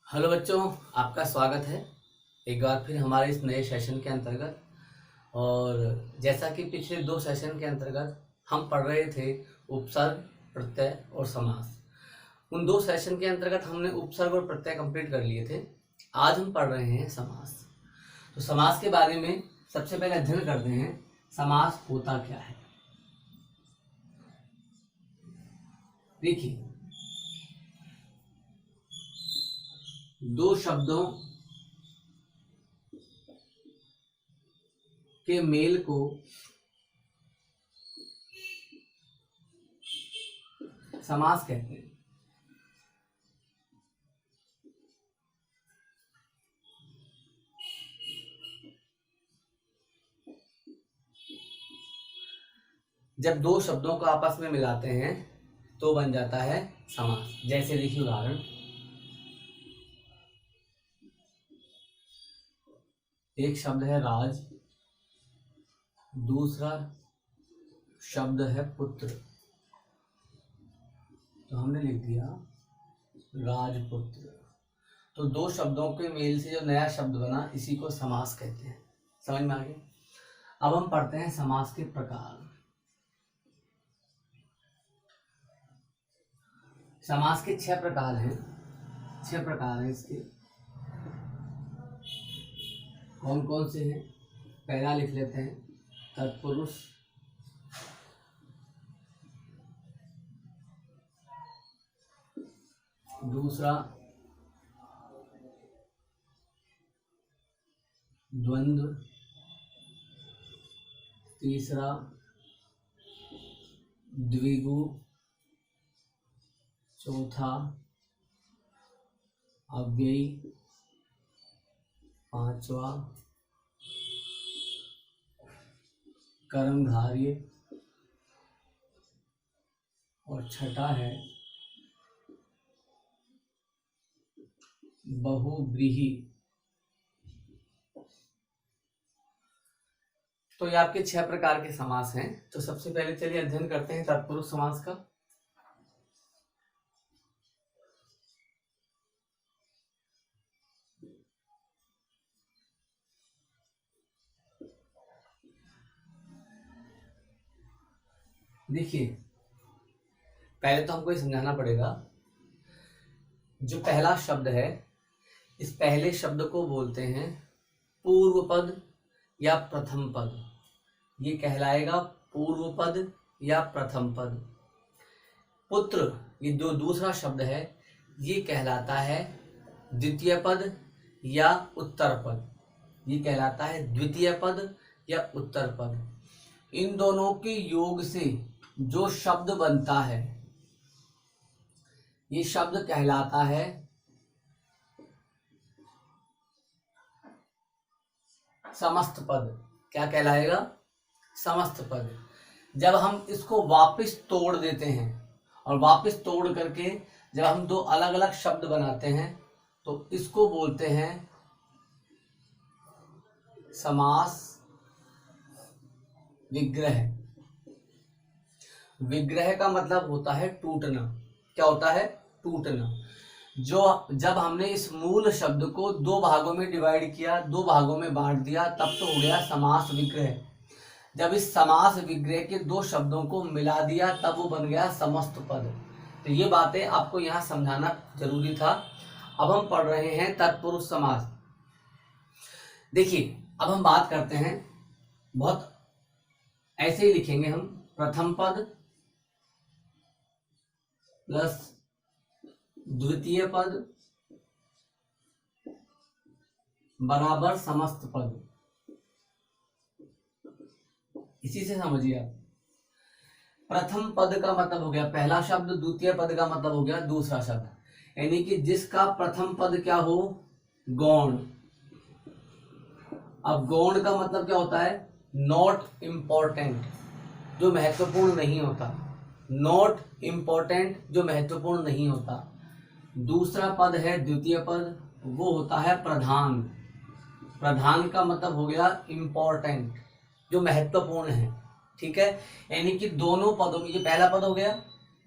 Hello बच्चों, आपका स्वागत है एक बार फिर हमारे इस नए सेशन के अंतर्गत। और जैसा कि पिछले दो सेशन के अंतर्गत हम पढ़ रहे थे उपसर्ग, प्रत्यय और समास। उन दो सेशन के अंतर्गत हमने उपसर्ग और प्रत्यय कंप्लीट कर लिए थे। आज हम पढ़ रहे हैं समास। तो समास के बारे में सबसे पहले अध्ययन करते हैं, समास होता क्या है। देखिए, दो शब्दों के मेल को समास कहते हैं। जब दो शब्दों को आपस में मिलाते हैं तो बन जाता है समास। जैसे देखिए उदाहरण, एक शब्द है राज, दूसरा शब्द है पुत्र। तो हमने लिख दिया राजपुत्र। तो दो शब्दों के मेल से जो नया शब्द बना, इसी को समास कहते हैं। समझ में आ गया। अब हम पढ़ते हैं समास के प्रकार। समास के 6 प्रकार हैं। 6 प्रकार हैं इसके। कौन कौन से हैं? पहला लिख लेते हैं, तत्पुरुष, दूसरा द्वंद्व, तीसरा द्विगु, चौथा अव्ययी, पांचवा कर्मधारय और छठा है बहुव्रीहि। तो ये आपके 6 प्रकार के समास हैं। तो सबसे पहले चलिए अध्ययन करते हैं तत्पुरुष समास का। देखिए, पहले तो हमको ये समझाना पड़ेगा, जो पहला शब्द है, इस पहले शब्द को बोलते हैं पूर्व पद या प्रथम पद। ये कहलाएगा पूर्व पद या प्रथम पद। पुत्र, ये जो दूसरा शब्द है, ये कहलाता है द्वितीय पद या उत्तर पद। ये कहलाता है द्वितीय पद या उत्तर पद। इन दोनों के योग से जो शब्द बनता है, ये शब्द कहलाता है समस्त पद। क्या कहलाएगा? समस्त पद। जब हम इसको वापस तोड़ देते हैं और वापस तोड़ करके जब हम दो अलग अलग शब्द बनाते हैं, तो इसको बोलते हैं समास विग्रह। विग्रह का मतलब होता है टूटना। क्या होता है? टूटना। जो जब हमने इस मूल शब्द को दो भागों में डिवाइड किया, दो भागों में बांट दिया, तब तो हो गया समास विग्रह। जब इस समास विग्रह के दो शब्दों को मिला दिया, तब वो बन गया समस्त पद। तो ये बातें आपको यहाँ समझाना जरूरी था। अब हम पढ़ रहे हैं तत्पुरुष समास। देखिए, अब हम बात करते हैं, बहुत ऐसे ही लिखेंगे हम, प्रथम पद प्लस द्वितीय पद बराबर समस्त पद। इसी से समझिए आप, प्रथम पद का मतलब हो गया पहला शब्द, द्वितीय पद का मतलब हो गया दूसरा शब्द। यानी कि जिसका प्रथम पद क्या हो? गौण। अब गौण का मतलब क्या होता है? नॉट इम्पोर्टेंट, जो महत्वपूर्ण नहीं होता। नॉट इम्पोर्टेंट, जो महत्वपूर्ण नहीं होता। दूसरा पद है द्वितीय पद, वो होता है प्रधान। प्रधान का मतलब हो गया इम्पोर्टेंट, जो महत्वपूर्ण है। ठीक है, यानी कि दोनों पदों में, ये पहला पद हो गया,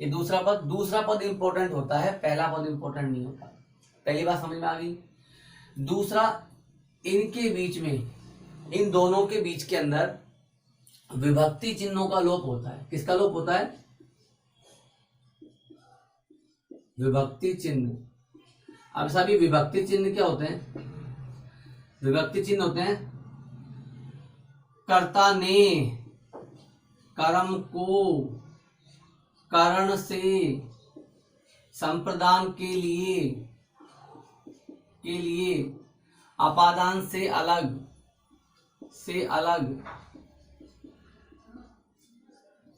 ये दूसरा पद। दूसरा पद इंपॉर्टेंट होता है, पहला पद इंपॉर्टेंट नहीं होता। पहली बात समझ में आ गई। दूसरा, इनके बीच में, इन दोनों के बीच के अंदर विभक्ति चिन्हों का लोप होता है। किसका लोप होता है? विभक्ति चिन्ह। अब सभी विभक्ति चिन्ह क्या होते हैं? विभक्ति चिन्ह होते हैं कर्ता ने कर्म को कर्ण से संप्रदान के लिए अपादान से अलग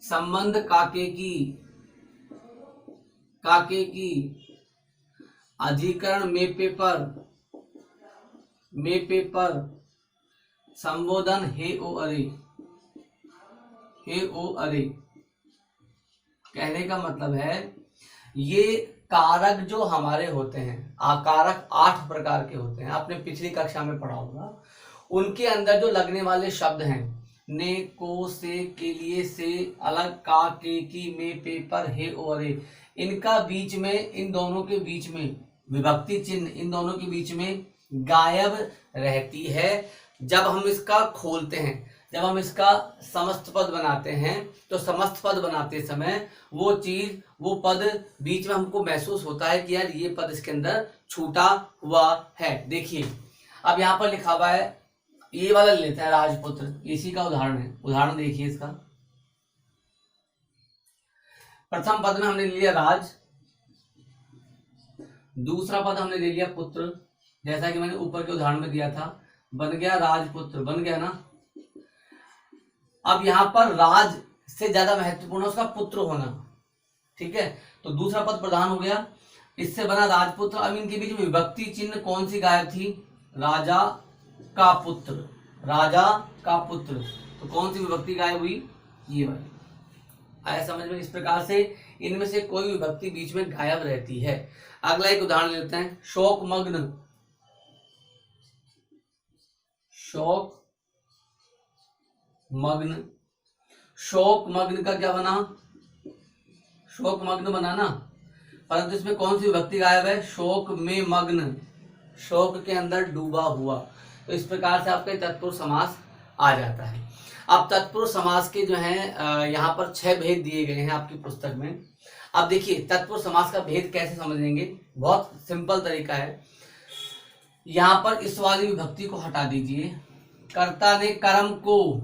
संबंध काके की अधिकरण में पेपर संबोधन हे ओ अरे। कहने का मतलब है ये कारक जो हमारे होते हैं, आकारक 8 प्रकार के होते हैं, आपने पिछली कक्षा में पढ़ा होगा। उनके अंदर जो लगने वाले शब्द हैं, ने, को, से, के लिए, से, अलग, का, के, की, में, पेपर, हे, अरे, इनका बीच में, इन दोनों के बीच में विभक्ति चिन्ह इन दोनों के बीच में गायब रहती है। जब हम इसका खोलते हैं, जब हम इसका समस्त पद बनाते हैं, तो समस्त पद बनाते समय वो चीज, वो पद बीच में हमको महसूस होता है कि यार ये पद इसके अंदर छूटा हुआ है। देखिए अब यहाँ पर लिखा हुआ है, ये वाला लेते हैं राजपुत्र, इसी का उदाहरण है। उदाहरण देखिए इसका। प्रथम पद में हमने ले लिया राज, दूसरा पद हमने ले लिया पुत्र, जैसा कि मैंने ऊपर के उदाहरण में दिया था, बन गया राजपुत्र, बन गया ना। अब यहां पर राज से ज्यादा महत्वपूर्ण है उसका पुत्र होना, ठीक है, तो दूसरा पद प्रधान हो गया, इससे बना राजपुत्र। अब इनके बीच में विभक्ति चिन्ह कौन सी गायब थी? राजा का पुत्र, राजा का पुत्र, तो कौन सी विभक्ति गायब हुई? ये वाली। आया समझ में? इस प्रकार से इनमें से कोई विभक्ति बीच में गायब रहती है। अगला एक उदाहरण लेते हैं, शोकमग्न। शोकमग्न, शोकमग्न का क्या बना? शोकमग्न बना ना, परंतु इसमें कौन सी विभक्ति गायब है? शोक में मग्न, शोक के अंदर डूबा हुआ। तो इस प्रकार से आपका तत्पुरुष समास आ जाता है। अब तत्पुरुष समास के जो है यहाँ पर 6 भेद दिए गए हैं आपकी पुस्तक में। अब देखिए तत्पुरुष समास का भेद कैसे समझेंगे, बहुत सिंपल तरीका है। यहाँ पर इस वाली विभक्ति को हटा दीजिए, कर्ता ने कर्म को,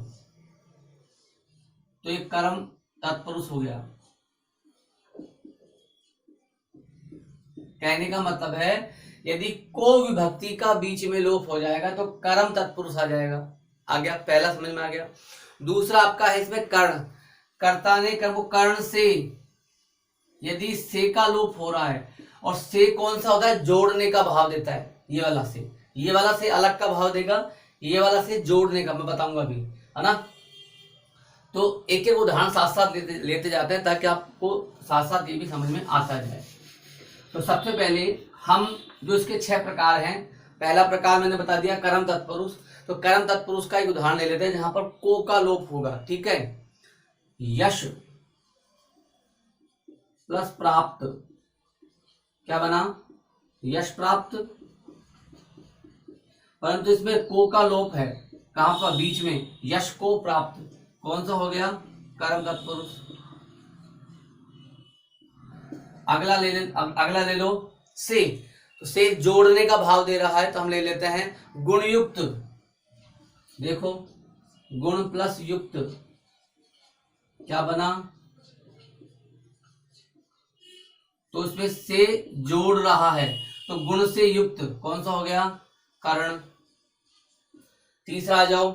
तो एक कर्म तत्पुरुष हो गया। कहने का मतलब है यदि को विभक्ति का बीच में लोप हो जाएगा तो कर्म तत्पुरुष आ जाएगा। आ गया, पहला समझ में आ गया। दूसरा आपका है इसमें कर्ण, कर्ता ने कर्म को कर्ण से, यदि से का लोप हो रहा है, और से कौन सा होता है? जोड़ने का भाव देता है। ये वाला से, ये वाला से अलग का भाव देगा, ये वाला से जोड़ने का, मैं बताऊंगा अभी, है ना। तो एक एक उदाहरण साथ साथ लेते जाते हैं ताकि आपको साथ साथ ये भी समझ में आता जाए। तो सबसे पहले हम जो इसके 6 प्रकार हैं, पहला प्रकार मैंने बता दिया कर्म तत्पुरुष। तो कर्म तत्पुरुष का एक उदाहरण ले लेते हैं जहां पर को का लोप होगा, ठीक है। यश प्लस प्राप्त, क्या बना? यश प्राप्त, परंतु इसमें को का लोप है, कहां पर? बीच में, यश को प्राप्त, कौन सा हो गया? कर्म तत्पुरुष। अगला ले लो से, तो से जोड़ने का भाव दे रहा है, तो हम ले लेते हैं गुणयुक्त। देखो गुण प्लस युक्त, क्या बना? तो इसमें से जोड़ रहा है, तो गुण से युक्त, कौन सा हो गया? कर्ण। तीसरा आ जाओ,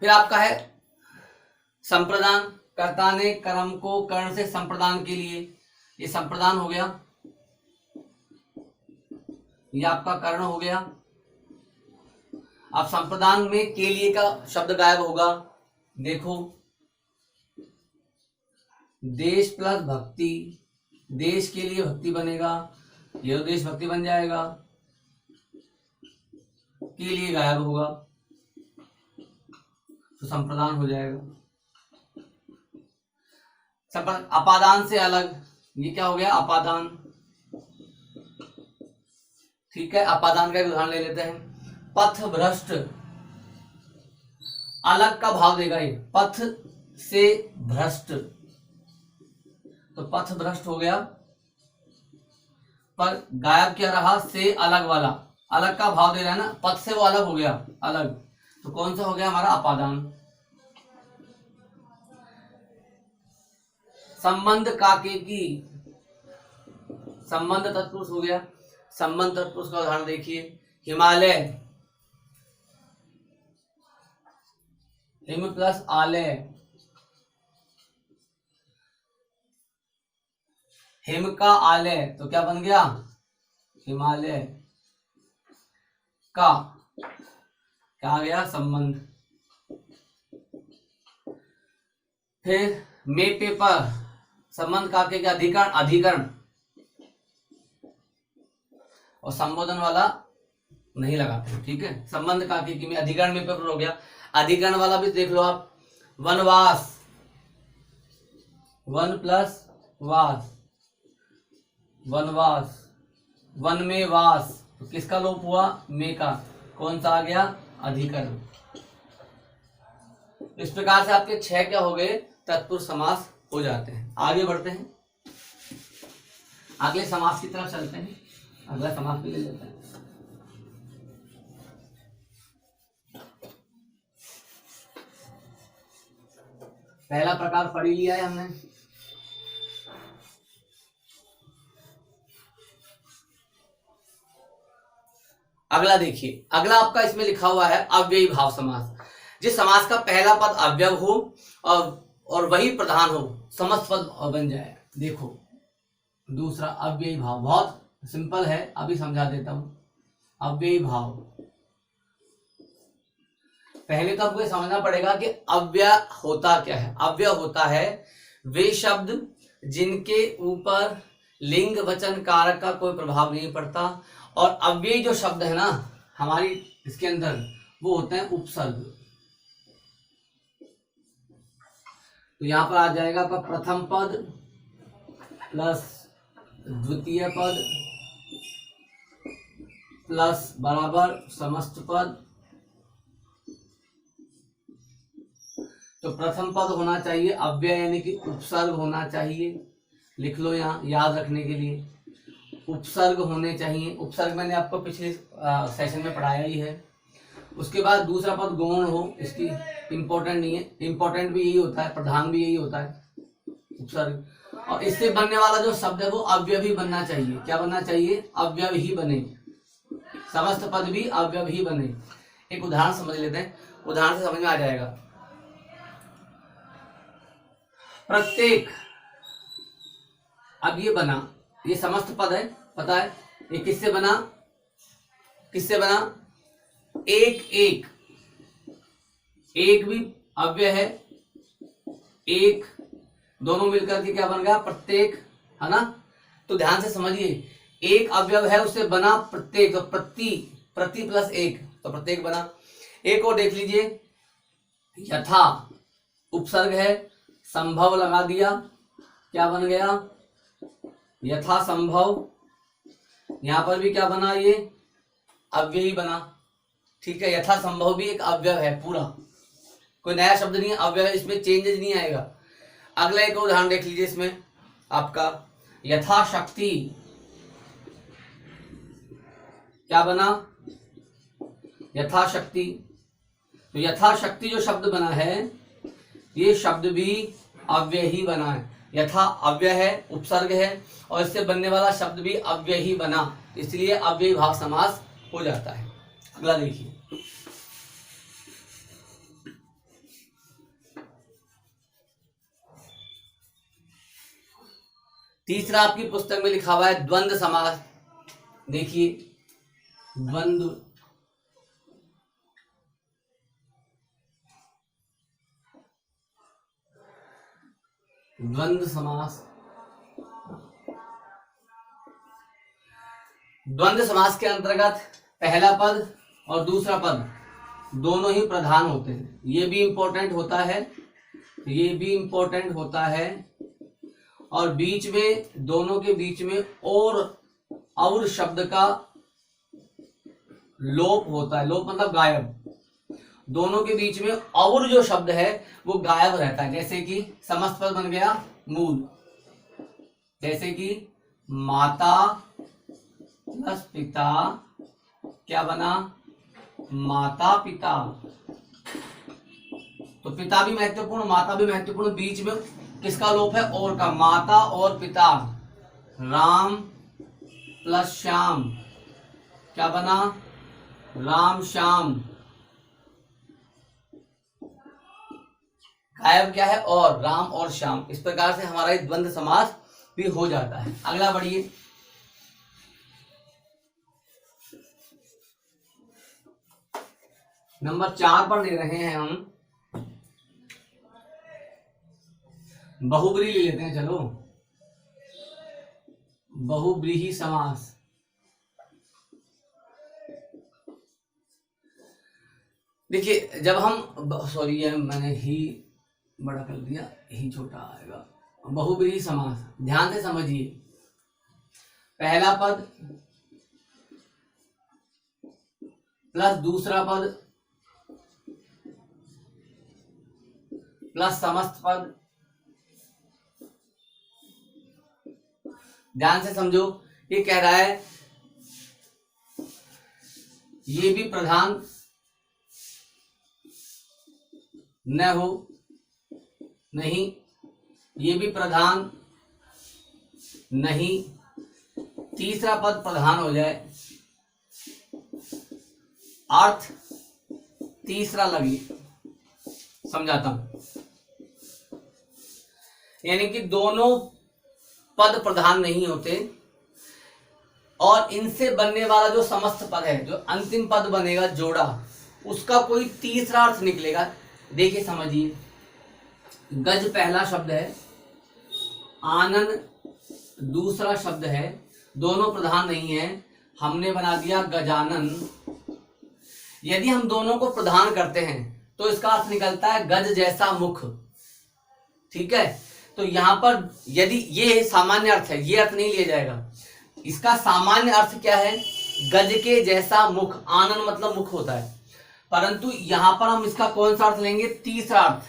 फिर आपका है संप्रदान, कर्ता ने कर्म को कर्ण से संप्रदान के लिए, ये संप्रदान हो गया, ये आपका कर्ण हो गया। अब संप्रदान में के लिए का शब्द गायब होगा, देखो देश प्लस भक्ति, देश के लिए भक्ति बनेगा, ये देश भक्ति बन जाएगा, के लिए गायब होगा, तो संप्रदान हो जाएगा। सब अपादान से अलग, ये क्या हो गया अपादान। ठीक है, अपादान का एक उदाहरण ले लेते हैं। पथ भ्रष्ट, अलग का भाव देगा ये, पथ से भ्रष्ट, तो पथ भ्रष्ट हो गया, पर गायब क्या रहा, से अलग वाला, अलग का भाव दे रहा है ना, पथ से वो अलग हो गया, अलग, तो कौन सा हो गया हमारा अपादान। संबंध काके की, संबंध तत्पुरुष हो गया। संबंध तत्पुरुष का उदाहरण देखिए, हिमालय, हिम प्लस आलय, हिम का आलय तो क्या बन गया हिमालय का, क्या आ गया संबंध। फिर में पेपर, संबंध काके के अधिकरण, अधिकरण, और संबोधन वाला नहीं लगाते, ठीक है। संबंध काके की में अधिकरण में पेपर हो गया। अधिकरण वाला भी देख लो आप, वनवास, वन प्लस वास, वनवास, वन में वास, तो किसका लोप हुआ, में का, कौन सा आ गया अधिकरण। इस प्रकार से आपके 6 क्या हो गए, तत्पुरुष समास हो जाते हैं। आगे बढ़ते हैं, अगले समास की तरफ चलते हैं। अगला समास भी ले लेते हैं। पहला प्रकार पढ़ लिया है हमने। अगला देखिए, अगला आपका इसमें लिखा हुआ है अव्ययी भाव समास। जिस समास का पहला पद अव्यय हो और वही प्रधान हो, समस्त पद बन जाए। देखो दूसरा अव्ययी भाव, बहुत सिंपल है, अभी समझा देता हूं। अव्ययी भाव, पहले तो आपको समझना पड़ेगा कि अव्यय होता क्या है। अव्यय होता है वे शब्द जिनके ऊपर लिंग वचन कारक का कोई प्रभाव नहीं पड़ता, और अव्ययी जो शब्द है ना हमारी इसके अंदर, वो होते हैं उपसर्ग। तो यहां पर आ जाएगा आपका प्रथम पद प्लस द्वितीय पद प्लस बराबर समस्त पद। तो प्रथम पद होना चाहिए अव्यय, यानी कि उपसर्ग होना चाहिए। लिख लो यहाँ याद रखने के लिए, उपसर्ग होने चाहिए। उपसर्ग मैंने आपको पिछले सेशन में पढ़ाया ही है। उसके बाद दूसरा पद गौण हो, इसकी इंपॉर्टेंट नहीं है, इंपॉर्टेंट भी यही होता है, प्रधान भी यही होता है उपसर्ग। और इससे बनने वाला जो शब्द है वो अव्यय भी बनना चाहिए। क्या बनना चाहिए, अव्यय ही बने, समस्त पद भी अव्यय ही बने। एक उदाहरण समझ लेते हैं, उदाहरण से समझ में आ जाएगा। प्रत्येक, अब ये बना, ये समस्त पद है, पता है ये किससे बना, किससे बना, एक एक, एक भी अव्यय है, एक दोनों मिलकर के क्या बन गया प्रत्येक, है ना। तो ध्यान से समझिए, एक अव्यय है उससे बना प्रत्येक, तो प्रति, प्रति प्लस एक, तो प्रत्येक बना। एक और देख लीजिए, यथा उपसर्ग है, संभव लगा दिया, क्या बन गया यथा संभव। यहां पर भी क्या बना, ये अव्यय ही बना, ठीक है। यथा संभव भी एक अव्यय है पूरा, कोई नया शब्द नहीं है, अव्यय, इसमें चेंजेस नहीं आएगा। अगला एक उदाहरण देख लीजिए, इसमें आपका यथाशक्ति, क्या बना यथाशक्ति। तो यथाशक्ति जो शब्द बना है ये शब्द भी अव्यय ही बना है। यथा अव्यय है, उपसर्ग है, और इससे बनने वाला शब्द भी अव्यय ही बना, इसलिए अव्ययी भाव समास हो जाता है। अगला देखिए, तीसरा आपकी पुस्तक में लिखा हुआ है द्वंद्व समास। देखिए द्वंद्व, द्वंद्व समास। द्वंद्व समास के अंतर्गत पहला पद और दूसरा पद दोनों ही प्रधान होते हैं। ये भी इंपॉर्टेंट होता है, ये भी इंपॉर्टेंट होता है और बीच में, दोनों के बीच में और शब्द का लोप होता है। लोप मतलब गायब। दोनों के बीच में और जो शब्द है वो गायब रहता है। जैसे कि समस्त पद बन गया मूल, जैसे कि माता प्लस पिता क्या बना, माता पिता। तो पिता भी महत्वपूर्ण, माता भी महत्वपूर्ण, बीच में किसका लोप है, और का, माता और पिता। राम प्लस श्याम क्या बना, राम श्याम। गायब क्या है, और, राम और श्याम। इस प्रकार से हमारा एक द्वंद्व समास भी हो जाता है। अगला बढ़िए। नंबर 4 पर ले रहे हैं हम, बहुब्रीहि ले लेते हैं। चलो, बहुब्रीहि समास। देखिए, जब हम, सॉरी ये मैंने ही बड़ा कर दिया, ही छोटा आएगा। बहुब्रीहि समास ध्यान से समझिए। पहला पद प्लस दूसरा पद प्लस समस्त पद। ध्यान से समझो, ये कह रहा है ये भी प्रधान न हो, नहीं, ये भी प्रधान नहीं, तीसरा पद प्रधान हो जाए, अर्थ तीसरा लगे। समझाता हूं, यानी कि दोनों पद प्रधान नहीं होते और इनसे बनने वाला जो समस्त पद है, जो अंतिम पद बनेगा जोड़ा, उसका कोई तीसरा अर्थ निकलेगा। देखिए समझिए, गज पहला शब्द है, आनन दूसरा शब्द है, दोनों प्रधान नहीं है, हमने बना दिया गजानन। यदि हम दोनों को प्रधान करते हैं तो इसका अर्थ निकलता है गज जैसा मुख। ठीक है, तो यहां पर यदि ये सामान्य अर्थ है, ये अर्थ नहीं लिया जाएगा। इसका सामान्य अर्थ क्या है, गज के जैसा मुख। आनन मतलब मुख होता है, परंतु यहां पर हम इसका कौन सा अर्थ लेंगे, तीसरा अर्थ।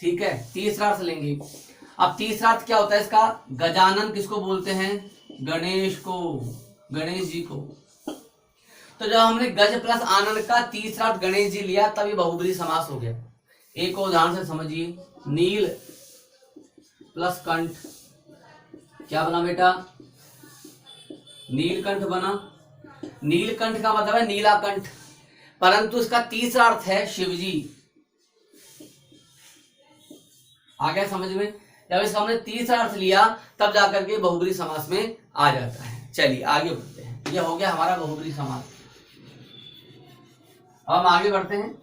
ठीक है, तीसरा अर्थ लेंगे। अब तीसरा अर्थ क्या होता है इसका, गजानन किसको बोलते हैं, गणेश को, गणेश जी को। तो जब हमने गज प्लस आनंद का तीसरा अर्थ गणेश जी लिया, तब ये बहुब्रीहि समास हो गया। एक उदाहरण से समझिए, नील प्लस कंठ क्या बना बेटा, नीलकंठ बना। नीलकंठ का मतलब है नीलाकंठ, परंतु इसका तीसरा अर्थ है शिवजी। आ गया समझ में। जब इसका हमने तीसरा अर्थ लिया तब जाकर के बहुब्रीहि समास में आ जाता है। चलिए आगे बढ़ते हैं, ये हो गया हमारा बहुब्रीहि समास। अब हम आगे बढ़ते हैं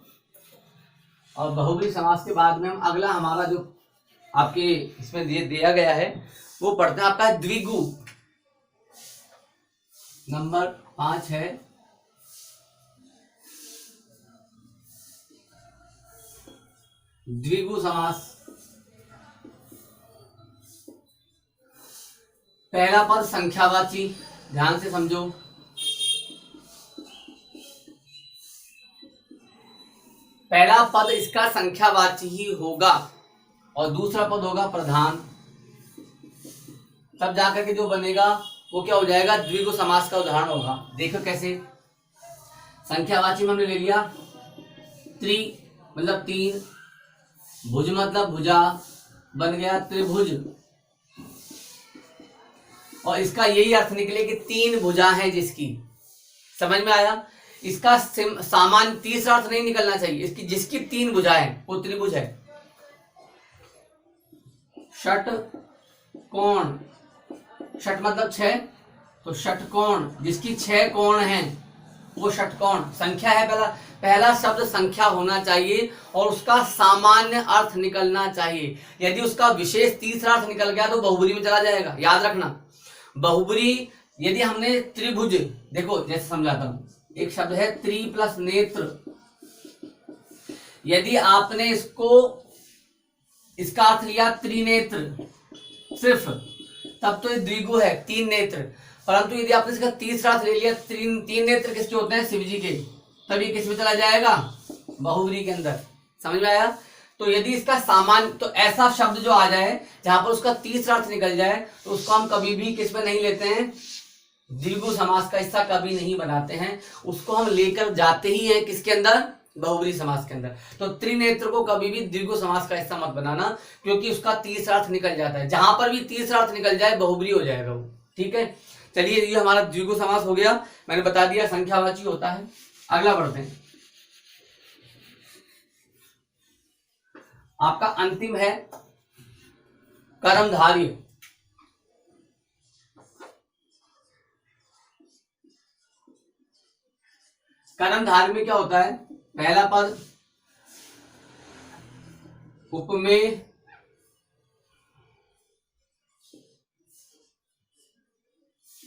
और बहुब्रीहि समास के बाद में हम अगला हमारा जो आपके इसमें दिया गया है वो पढ़ते हैं। आपका द्विगु नंबर 5 है। द्विगु समास, पहला पद संख्यावाची, ध्यान से समझो। पहला पद इसका संख्यावाची ही होगा और दूसरा पद होगा प्रधान। तब जाकर के जो बनेगा वो क्या हो जाएगा, द्विगु समास का उदाहरण होगा। देखो कैसे, संख्यावाची में हमने ले लिया त्रि मतलब तीन, भुज मतलब भुजा, बन गया त्रिभुज। और इसका यही अर्थ निकले कि तीन भुजा है जिसकी। समझ में आया। इसका सामान्य तीसरा अर्थ नहीं निकलना चाहिए, इसकी जिसकी तीन भुजाएं वो त्रिभुज है। षट कोण, षट मतलब छह, तो षटकोण जिसकी 6 कोण हैं वो षटकोण। संख्या है, पहला शब्द संख्या होना चाहिए और उसका सामान्य अर्थ निकलना चाहिए। यदि उसका विशेष तीसरा अर्थ निकल गया तो बहुब्रीहि में चला जाएगा। याद रखना, बहुब्रीहि यदि हमने त्रिभुज, देखो जैसे समझाता हूं, एक शब्द है त्रि प्लस नेत्र। यदि आपने इसका अर्थ लिया त्रिनेत्र, सिर्फ, तब तो ये द्विगु है, 3 नेत्र। परंतु यदि आपने इसका तीसरा अर्थ ले लिया, 3 नेत्र किसके होते हैं? शिव जी के, तब ये किस में चला जाएगा? बहुब्री के अंदर। समझ में आया? तो यदि इसका सामान्य, तो ऐसा शब्द जो आ जाए जहां पर उसका तीसरा अर्थ निकल जाए, तो उसको हम कभी भी किस में नहीं लेते हैं? द्विगु समास का हिस्सा कभी नहीं बनाते हैं, उसको हम लेकर जाते ही हैं किसके अंदर? बहुब्री समास के अंदर। तो त्रिनेत्र को कभी भी द्विगु समास का हिस्सा मत बनाना, क्योंकि उसका तीसरा अर्थ निकल जाता है। जहां पर भी तीसरा अर्थ निकल जाए बहुब्री हो जाएगा वो। ठीक है, चलिए ये हमारा द्विगु समास हो गया, मैंने बता दिया संख्यावाची होता है। अगला बढ़ते हैं, आपका अंतिम है कर्मधारय। कर्मधारय में क्या होता है? पहला पद उपमेय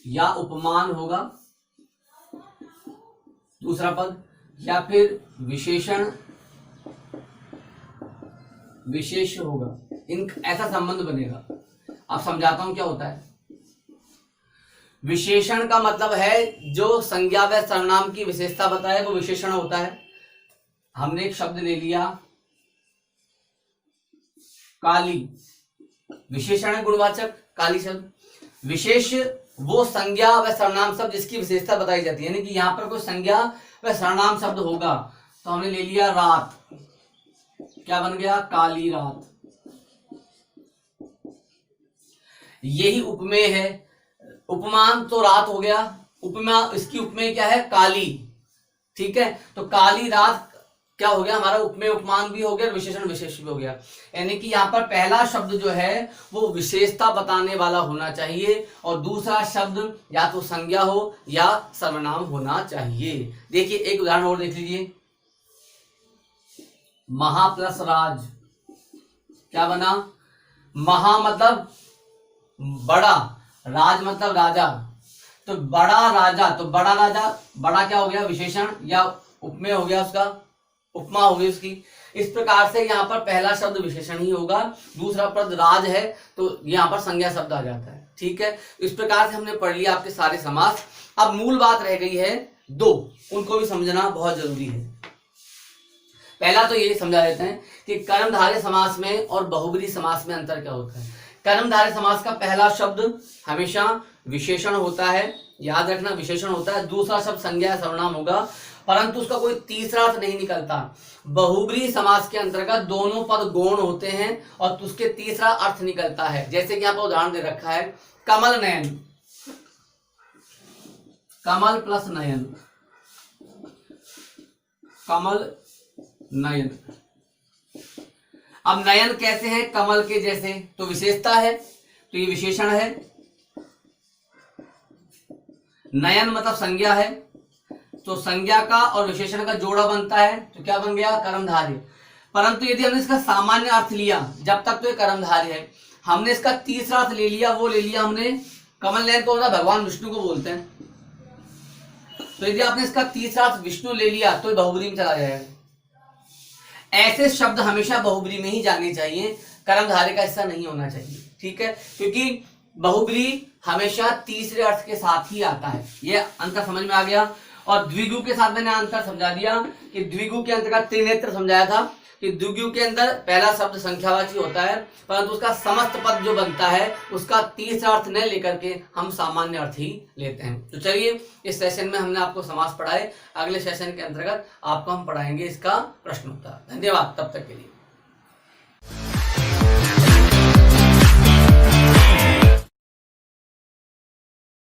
या उपमान होगा, दूसरा पद या फिर विशेषण विशेष होगा, इन ऐसा संबंध बनेगा। अब समझाता हूं क्या होता है। विशेषण का मतलब है जो संज्ञा व सर्वनाम की विशेषता बताए वो विशेषण होता है। हमने एक शब्द ले लिया काली, विशेषण है गुणवाचक काली शब्द। विशेष वो संज्ञा व सर्वनाम शब्द जिसकी विशेषता बताई जाती है, यानी कि यहां पर कोई संज्ञा व सर्वनाम शब्द होगा। तो हमने ले लिया रात, क्या बन गया? काली रात। यही उपमेय है। उपमान तो रात हो गया, उपमा इसकी उपमेय क्या है? काली। ठीक है, तो काली रात क्या हो गया हमारा? उपमेय उपमान भी हो गया, विशेषण विशेष भी हो गया। यानी कि यहाँ पर पहला शब्द जो है वो विशेषता बताने वाला होना चाहिए, और दूसरा शब्द या तो संज्ञा हो या सर्वनाम होना चाहिए। देखिए एक उदाहरण और देख लीजिए, महा प्लस राज, क्या बना? महा मतलब बड़ा, राज मतलब राजा, तो बड़ा राजा, तो बड़ा राजा, बड़ा क्या हो गया? विशेषण या उपमेय हो गया, उसका उपमा हो गई उसकी। इस प्रकार से यहाँ पर पहला शब्द विशेषण ही होगा, दूसरा पद राज है तो यहाँ पर संज्ञा शब्द आ जाता है। ठीक है, इस प्रकार से हमने पढ़ लिया आपके सारे समास। अब मूल बात रह गई है दो, उनको भी समझना बहुत जरूरी है। पहला तो ये समझा देते हैं कि कर्मधारय समास में और बहुब्री समास में अंतर क्या होता है। कर्मधारय समास का पहला शब्द हमेशा विशेषण होता है, याद रखना विशेषण होता है। दूसरा शब्द संज्ञा सर्वनाम होगा, परंतु उसका कोई तीसरा अर्थ नहीं निकलता। बहुब्री समास के अंतर्गत दोनों पद गौण होते हैं और उसके तीसरा अर्थ निकलता है। जैसे कि यहाँ पर उदाहरण दे रखा है कमल नयन, कमल प्लस नयन, कमल नयन। अब नयन कैसे है? कमल के जैसे, तो विशेषता है, तो ये विशेषण है। नयन मतलब संज्ञा है, तो संज्ञा का और विशेषण का जोड़ा बनता है, तो क्या बन गया? कर्मधारय। परंतु यदि हमने इसका सामान्य अर्थ लिया, जब तक तो ये कर्मधारय है, हमने इसका तीसरा अर्थ ले लिया, वो ले लिया हमने कमल नयन को भगवान विष्णु को बोलते हैं, तो यदि आपने इसका तीसरा अर्थ विष्णु ले लिया तो बहुब्री में चला जाएगा। ऐसे शब्द हमेशा बहुब्री में ही जाने चाहिए, कर्मधारय का हिस्सा नहीं होना चाहिए। ठीक है, क्योंकि बहुब्री हमेशा तीसरे अर्थ के साथ ही आता है। ये अंतर समझ में आ गया। और द्विगु के साथ मैंने अंतर समझा दिया कि द्विगु के अंतर्गत त्रिनेत्र समझाया था कि द्विगु के अंदर पहला शब्द संख्यावाची होता है, परंतु उसका समस्त पद जो बनता है उसका तीसरा अर्थ न लेकर के हम सामान्य अर्थ ही लेते हैं। तो चलिए, इस सेशन में हमने आपको समास पढ़ाए, अगले सेशन के अंतर्गत आपको हम पढ़ाएंगे इसका प्रश्न उत्तर। धन्यवाद, तब तक के लिए।